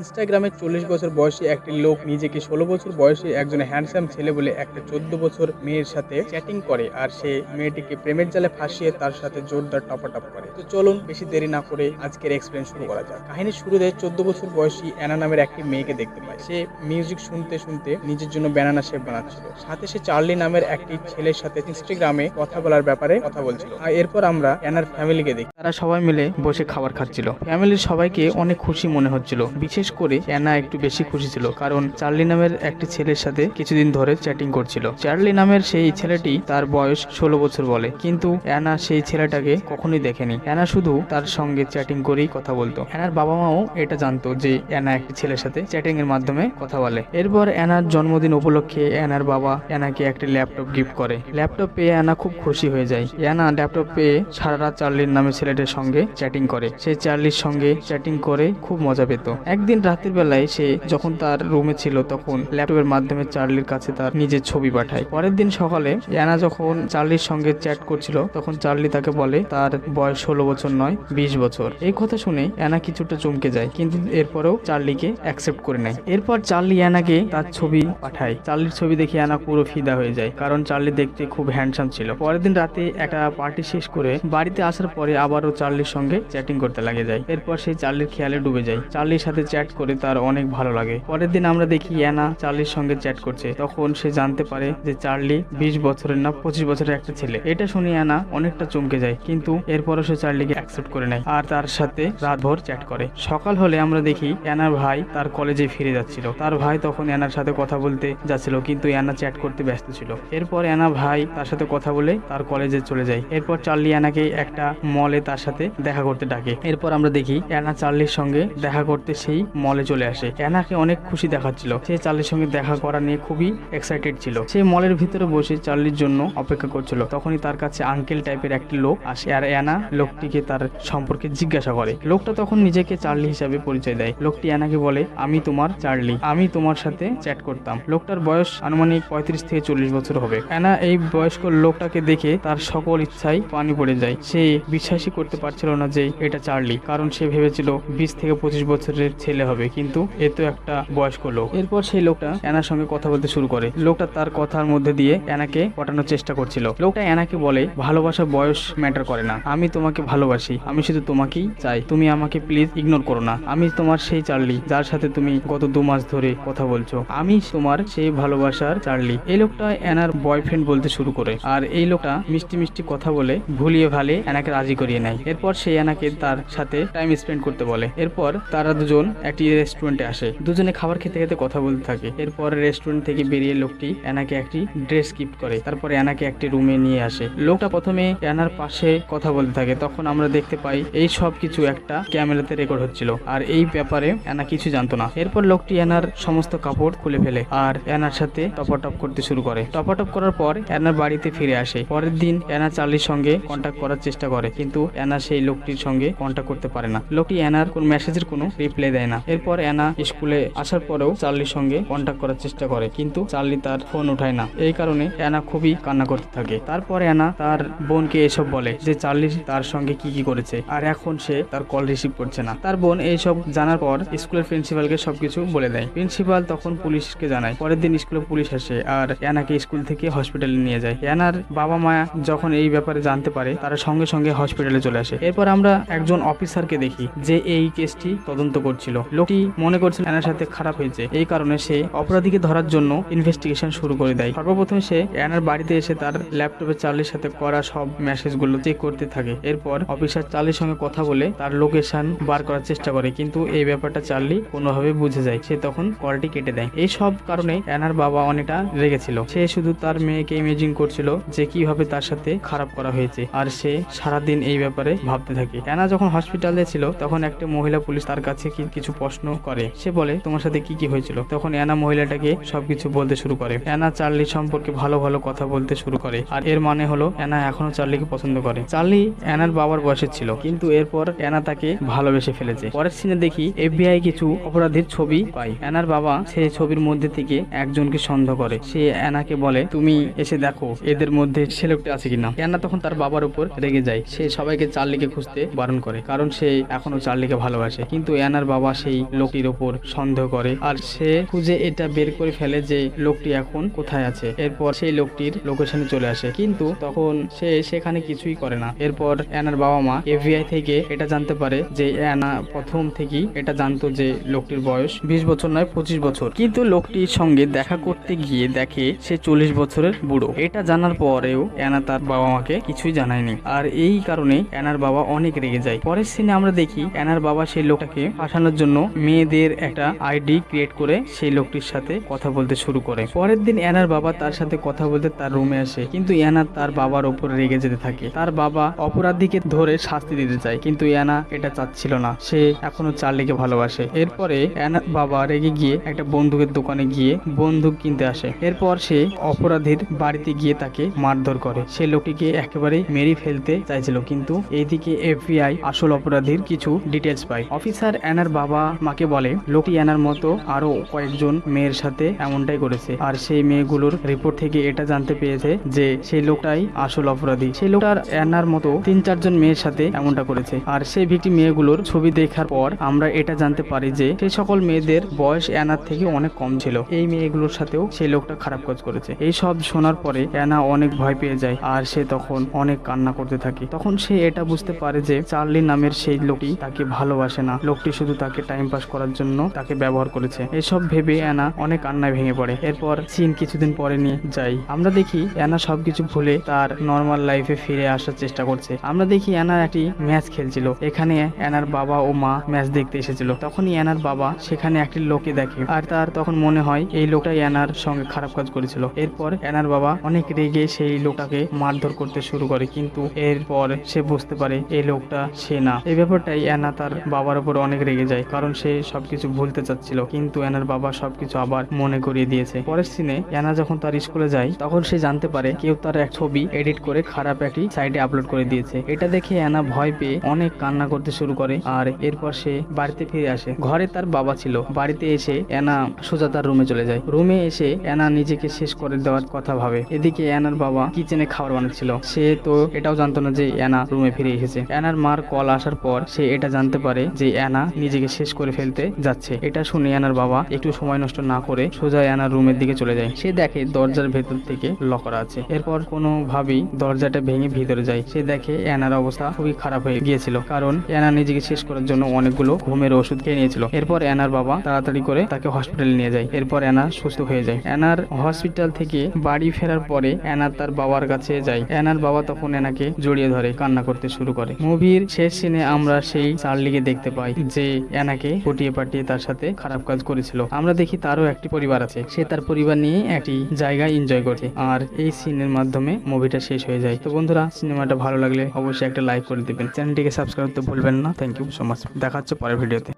ইনস্টাগ্রামে 40 বছর বয়সী একটি লোক নিজেকে 16 বছর বয়সী একজন হ্যান্ডসাম ছেলে বলে একটা 14 বছর মেয়ের সাথে চ্যাটিং করে আর সে মেয়েটিকে প্রেমের জালে ফাঁসিয়ে তার সাথে জোরদার টপাটপ করে। তো চলুন বেশি দেরি না করে আজকের এক্সপ্লেন শুরু করা যাক। কাহিনীর শুরুতে 14 বছর বয়সী অ্যানা নামের একটি মেয়েকে দেখতে পায়। সে মিউজিক শুনতে শুনতে নিজের জন্য ব্যানানা শেপ বানাচ্ছিল। সাথে সে চার্লি নামের একটি ছেলের সাথে ইনস্টাগ্রামে কথা বলার ব্যাপারে কথা বলছিল। আর এরপর আমরা অ্যানার ফ্যামিলিকে দেখি। তারা সবাই মিলে বসে খাবার খাচ্ছিল। ফ্যামিলির সবাইকে অনেক খুশি মনে হচ্ছিল। বিশেষ করে অ্যানা একটু বেশি খুশি ছিল, কারণ চার্লি নামের একটি ছেলের সাথে কিছুদিন ধরে চ্যাটিং করছিল। চার্লি নামের সেই ছেলেটি তার বয়স 16 বছর বলে, কিন্তু অ্যানা সেই ছেলেটাকে কখনোই দেখেনি। অ্যানা শুধু তার সঙ্গে চ্যাটিং করেই কথা বলতো। অ্যানার বাবা মাও এটা জানতো যে অ্যানা একটি ছেলের সাথে চ্যাটিং এর মাধ্যমে কথা বলে। এরপর অ্যানার জন্মদিন উপলক্ষে অ্যানার বাবা অ্যানাকে একটি ল্যাপটপ গিফট করে। ল্যাপটপ পেয়ে অ্যানা খুব খুশি হয়ে যায়। অ্যানা ল্যাপটপ পেয়ে সারা রাত চার্লির নামের ছেলেটির সঙ্গে চ্যাটিং করে। সে চার্লির সঙ্গে চ্যাটিং করে খুব মজা পেত। একদিন রাতের বেলায় সে যখন তার রুমে ছিল তখন ল্যাপটপের মাধ্যমে চার্লির কাছে তার নিজের ছবি পাঠায়। পরের দিন সকালে অ্যানা যখন চার্লির সঙ্গে চ্যাট করছিল তখন চার্লি তাকে বলে তার বয়স 16 বছর নয় 20 বছর। এই কথা শুনে অ্যানা কিছুটা চমকে যায়, কিন্তু এরপরেও চার্লিকে অ্যাকসেপ্ট করে নেয়। এরপর চার্লি অ্যানাকে তার ছবি পাঠায়। চার্লির ছবি দেখে অ্যানা পুরো ফিদা হয়ে যায়, কারণ চার্লি দেখতে খুব হ্যান্ডসাম ছিল। পরের দিন রাতে একটা পার্টি শেষ করে বাড়িতে আসার পরে আবারও চার্লির সঙ্গে চ্যাটিং করতে লাগে যায়। এরপর সে চার্লির খেয়ালে ডুবে যায়। চার্লির সাথে চ্যাট করে তার অনেক ভালো লাগে। পরের দিন আমরা দেখি অ্যানা চার্লির সঙ্গে চ্যাট করছে। তখন সে জানতে পারে যে চার্লি 20 বছরের না 25 বছরের একটা ছেলে। এটা শুনে অ্যানা অনেকটা চমকে যায়, কিন্তু এরপরও সে চার্লিকে অ্যাকসেপ্ট করে নেয় আর তার সাথে রাতভর চ্যাট করে। সকাল হলে আমরা দেখি অ্যানার ভাই তার কলেজে ফিরে যাচ্ছিল। তার ভাই তখন অ্যানার সাথে কথা বলতে যাচ্ছিল, কিন্তু অ্যানা চ্যাট করতে ব্যস্ত ছিল। এরপর অ্যানা ভাই তার সাথে কথা বলে তার কলেজে চলে যায়। এরপর চার্লি অ্যানাকে একটা মলে তার সাথে দেখা করতে ডাকে। এরপর আমরা দেখি অ্যানা চার্লির সঙ্গে দেখা করতে সেই মলে চলে আসে। অ্যানাকে অনেক খুশি দেখাচ্ছিল। সে চার্লির সঙ্গে দেখা করা নিয়ে খুবই এক্সাইটেড ছিল। সে মলের ভিতরে বসে চার্লির জন্য অপেক্ষা করছিল। তখনই তার কাছে আঙ্কেল টাইপের একটি লোক আসে আর অ্যানা লোকটিকে তার সম্পর্কে জিজ্ঞাসা করে। লোকটা তখন নিজেকে চার্লি হিসাবে পরিচয় দেয়। লোকটি অ্যানাকে বলে, আমি তোমার চার্লি, আমি তোমার সাথে চ্যাট করতাম। লোকটার বয়স আনুমানিক 35 থেকে 40 বছর হবে। অ্যানা এই বয়স্ক লোকটাকে দেখে তার সকল ইচ্ছাই পানি পড়ে যায়। সে বিশ্বাসই করতে পারছিল না যে এটা চার্লি, কারণ সে ভেবেছিল 20 থেকে 25 বছরের ছেলে হবে, কিন্তু এ তো একটা বয়স্ক লোক। এরপর সেই লোকটা অ্যানার সঙ্গে কথা বলতে শুরু করে। লোকটা তার কথার মধ্যে দিয়ে অ্যানাকে পটানোর চেষ্টা করছিল। লোকটা অ্যানাকে বলে, ভালোবাসা বয়স ম্যাটার করে না, আমি তোমাকে ভালোবাসি, আমি শুধু তোমাকেই চাই, তুমি আমাকে প্লিজ ইগনোর করো না। আমি তোমার সেই চার্লি যার সাথে তুমি গত 2 মাস ধরে কথা বলছো, আমি তোমার সেই ভালোবাসার চার্লি। এই লোকটা অ্যানার বয়ফ্রেন্ড বলতে শুরু করে আর এই লোকটা মিষ্টি মিষ্টি কথা বলে ভুলিয়ে ভালে অ্যানাকে রাজি করিয়ে নেয়। এরপর সে অ্যানাকে তার সাথে টাইম স্পেন্ড করতে বলে। এরপর তারা দুজন একটি রেস্টুরেন্টে আসে। দুজনে খাবার খেতে খেতে কথা বলতে থাকে। এরপর রেস্টুরেন্ট থেকে বেরিয়ে লোকটি অ্যানাকে একটি ড্রেস গিফট করে। তারপর অ্যানাকে একটি রুমে নিয়ে আসে। লোকটা প্রথমে অ্যানার পাশে কথা বলতে থাকে। তখন আমরা দেখতে পাই এই সব কিছু একটা ক্যামেরাতে রেকর্ড হচ্ছিল আর এই ব্যাপারে অ্যানা কিছু জানতো না। এরপর লোকটি অ্যানার সমস্ত কাপড় খুলে ফেলে আর অ্যানার সাথে টপাটপ করতে শুরু করে। টপাটপ করার পর অ্যানার বাড়িতে ফিরে আসে। পরের দিন অ্যানা চার্লির সঙ্গে কন্ট্যাক্ট করার চেষ্টা করে, কিন্তু অ্যানা সেই লোকটির সঙ্গে কন্ট্যাক্ট করতে পারে না। লোকটি অ্যানার কোন মেসেজের কোনো রিপ্লাই দেয় না। এরপর অ্যানা স্কুলে আসার পরেও চার্লির সঙ্গে কন্ট্যাক্ট করার চেষ্টা করে, কিন্তু চার্লি তার ফোন উঠায় না। এই কারণে অ্যানা খুবই কান্না করতে থাকে। তারপর অ্যানা তার বোনকে এসব বলে যে চার্লি তার সঙ্গে কি করছে আর এখন সে তার কল রিসিভ করছে না। তার বোন এইসব জানার পর স্কুলের প্রিন্সিপালকে সবকিছু বলে দেয়। প্রিন্সিপাল তখন পুলিশকে জানায়। পরের দিন স্কুলে পুলিশ আসে আর অ্যানাকে স্কুল থেকে হসপিটালে নিয়ে যায়। অ্যানার বাবা মা যখন এই ব্যাপারে জানতে পারে তারা সঙ্গে সঙ্গে হসপিটালে চলে আসে। এরপর আমরা একজন অফিসারকে দেখি যে এই কেসটি তদন্ত করছিল। লোকটি মনে করছিল অ্যানার সাথে খারাপ হয়েছে, এই কারণে সে অপরাধীকে ধরার জন্য ইনভেস্টিগেশন শুরু করে দেয়। সর্বপ্রথমে সে অ্যানার বাড়িতে এসে তার ল্যাপটপে চার্লির সাথে করা সব মেসেজগুলো চেক করতে থাকে। এরপর অফিসার চার্লির সঙ্গে কথা বলে তার লোকেশন বার করার চেষ্টা করে, কিন্তু এই ব্যাপারটা চার্লি কোনোভাবে বুঝে যায়। সে তখন কলটি কেটে দেয়। এই সব কারণে অ্যানার বাবা অনেকটা রেগেছিল। সে শুধু তার মেয়েকে ইমেজিন করছিল যে কিভাবে তার সাথে খারাপ করা হয়েছে আর সে সারাদিন এই ব্যাপারে ভাবতে থাকে। অ্যানা যখন হসপিটালে ছিল তখন একটা মহিলা পুলিশ তার কাছে কিছু প্রশ্ন করে। সে বলে, তোমার সাথে কি হয়েছিল? তখন অ্যানা মহিলাটাকে সবকিছু বলতে শুরু করে। অ্যানা চার্লি সম্পর্কে ভালো ভালো কথা বলতে শুরু করে আর এর মানে হলো অ্যানা এখনো চার্লিকে পছন্দ করে। চার্লি অ্যানার বাবার বয়সের ছিল, কিন্তু এরপর অ্যানা তাকে ভালোবেসে ফেলেছে। পরের সিনে দেখি FBI কিছু অপরাধীর ছবি পায়। অ্যানার বাবা সেই ছবির মধ্যে থেকে একজনকে সন্দেহ করে। সে অ্যানাকে বলে, তুমি এসে দেখো এদের মধ্যে সে লোকটি আছে কিনা। অ্যানা তখন তার বাবার উপর রেগে যায়। সে সবাইকে চার্লিকে খুঁজতে বারণ করে, কারণ সে এখনো চার্লিকে ভালোবাসে। কিন্তু অ্যানার বাবা সেই সেই লোকটির ওপর সন্দেহ করে আর সে খুঁজে এটা বের করে ফেলে যে লোকটি এখন কোথায় আছে। এরপর সেই লোকটির লোকেশনে চলে আসে, কিন্তু তখন সে সেখানে কিছুই করে না। এরপর অ্যানার বাবা মা এফবিআই থেকে এটা জানতে পারে যে অ্যানা প্রথম থেকেই এটা জানতো যে লোকটির বয়স 20 বছর নয় 25 বছর, কিন্তু লোকটির সঙ্গে দেখা করতে গিয়ে দেখে সে 40 বছরের বুড়ো। এটা জানার পরেও অ্যানা তার বাবা মাকে কিছুই জানায়নি, আর এই কারণে অ্যানার বাবা অনেক রেগে যায়। পরের সিনে আমরা দেখি অ্যানার বাবা সেই লোকটাকে ফাঁসানোর জন্য মেয়েদের একটা আইডি ক্রিয়েট করে সেই লোকটির সাথে কথা বলতে শুরু করে। পরের দিন অ্যানার বাবা তার সাথে কথা বলতে তার রুমে আসে, কিন্তু অ্যানা তার বাবার ওপর রেগে যেতে থাকে। তার বাবা অপরাধীকে ধরে শাস্তি দিতে চায়, কিন্তু অ্যানা এটা চাচ্ছিল না, সে এখনো চার্লিকে ভালোবাসে। এরপরে অ্যানার বাবা রেগে গিয়ে একটা বন্দুকের দোকানে গিয়ে বন্দুক কিনতে আসে। এরপর সে অপরাধীর বাড়িতে গিয়ে তাকে মারধর করে। সে লোকটিকে একেবারে মেরে ফেলতে চাইছিল, কিন্তু এইদিকে এফবিআই আসল অপরাধীর কিছু ডিটেলস পায়। অফিসার অ্যানার বাবা মাকে বলে লোকটি অ্যানার মতো আরো কয়েকজন মেয়ের সাথে এমনটাই করেছে, আর সেই মেয়েগুলোর রিপোর্ট থেকে এটা জানতে পেরেছে যে সেই লোকটাই আসল অপরাধী। সেই লোকটার অ্যানার মতো 3-4 জন মেয়ের সাথে এমনটা করেছে, আর সেই ভিকটিম মেয়েগুলোর ছবি দেখার পর আমরা এটা জানতে পারি যে সেই সকল মেয়েদের বয়স অ্যানার থেকে অনেক কম ছিল। এই মেয়েগুলোর সাথেও সেই লোকটা খারাপ কাজ করেছে। এই সব শোনার পরে অ্যানা অনেক ভয় পেয়ে যায়, আর সে তখন অনেক কান্না করতে থাকে। তখন সে এটা বুঝতে পারে যে চার্লি নামের সেই লোকটি তাকে ভালোবাসে না, লোকটি শুধু তাকে টাইম পাস করার জন্য তাকে ব্যবহার করেছে। এসব ভেবে অ্যানা অনেক কান্নায় ভেঙে পড়ে। এরপর সিন কিছুদিন পরে নিয়ে যাই, আমরা দেখি অ্যানা সবকিছু ভুলে তার নর্মাল লাইফে ফিরে আসার চেষ্টা করছে। আমরা দেখি অ্যানা একটি ম্যাচ খেলছিল, এখানে অ্যানার বাবা ও মা ম্যাচ দেখতে এসেছিল। তখনই অ্যানার বাবা সেখানে একটি লোককে দেখে, আর তার তখন মনে হয় এই লোকটাই অ্যানার সঙ্গে খারাপ কাজ করেছিল। এরপর অ্যানার বাবা অনেক রেগে সেই লোকটাকে মারধর করতে শুরু করে, কিন্তু এরপর সে বুঝতে পারে এই লোকটা সে না। এই ব্যাপারটাই অ্যানা তার বাবার উপর অনেক রেগে যায়, কারণ সে সবকিছু ভুলতে চাচ্ছিল, কিন্তু অ্যানার বাবা সবকিছু আবার মনে করিয়ে দিয়েছে। পরের সিনে অ্যানা যখন তার স্কুলে যায় তখন সে জানতে পারে কেউ তার এক ছবি এডিট করে খারাপ একটি সাইটে আপলোড করে দিয়েছে। এটা দেখে অ্যানা ভয় পেয়ে অনেক কান্না করতে শুরু করে, আর এরপর সে বাড়িতে ফিরে আসে। ঘরে তার বাবা ছিল, বাড়িতে এসে অ্যানা সোজা তার রুমে চলে যায়। রুমে এসে অ্যানা নিজেকে শেষ করে দেওয়ার কথা ভাবে। এদিকে অ্যানার বাবা কিচেনে খাবার বানাচ্ছিল, সে তো এটাও জানতো না যে অ্যানা রুমে ফিরে এসেছে। অ্যানার মার কল আসার পর সে এটা জানতে পারে যে অ্যানা নিজেকে শেষ করে ফেলতে যাচ্ছে। এটা শুনে অ্যানার বাবা একটু সময় নষ্ট না করে সোজা অ্যানার রুমের দিকে চলে যায়। সে দেখে দরজার ভেতর থেকে লক করা আছে। এরপর কোনোভাবেই দরজাটা ভেঙে ভিতরে যায়। সে দেখে অ্যানার অবস্থা খুবই খারাপ হয়ে গিয়েছিল, কারণ অ্যানা নিজেকে শেষ করার জন্য অনেকগুলো ঘুমের ওষুধ খেয়ে নিয়েছিল। এরপর অ্যানার বাবা তাড়াতাড়ি করে তাকে হসপিটালে নিয়ে যায়। এরপর অ্যানা সুস্থ হয়ে যায়। অ্যানার হসপিটাল থেকে বাড়ি ফেরার পরে অ্যানা তার বাবার কাছে যায়। অ্যানার বাবা তখন অ্যানাকে জড়িয়ে ধরে কান্না করতে শুরু করে। মুভির শেষ সিনে আমরা সেই চার্লিকে দেখতে পাই যে অ্যানাকে পটিয়ে পাঠিয়ে তার সাথে খারাপ কাজ করেছিল। আমরা দেখি তারও একটি পরিবার আছে, সে তার পরিবার নিয়ে একটি জায়গায় এনজয় করছে, আর এই সিনের মাধ্যমে মুভিটা শেষ হয়ে যায়। তো বন্ধুরা, সিনেমাটা ভালো লাগলে অবশ্যই একটা লাইক করে দিবেন, চ্যানেলটিকে সাবস্ক্রাইব করতে ভুলবেন না। থ্যাংক ইউ সো মাচ, দেখা হচ্ছে পরের ভিডিওতে।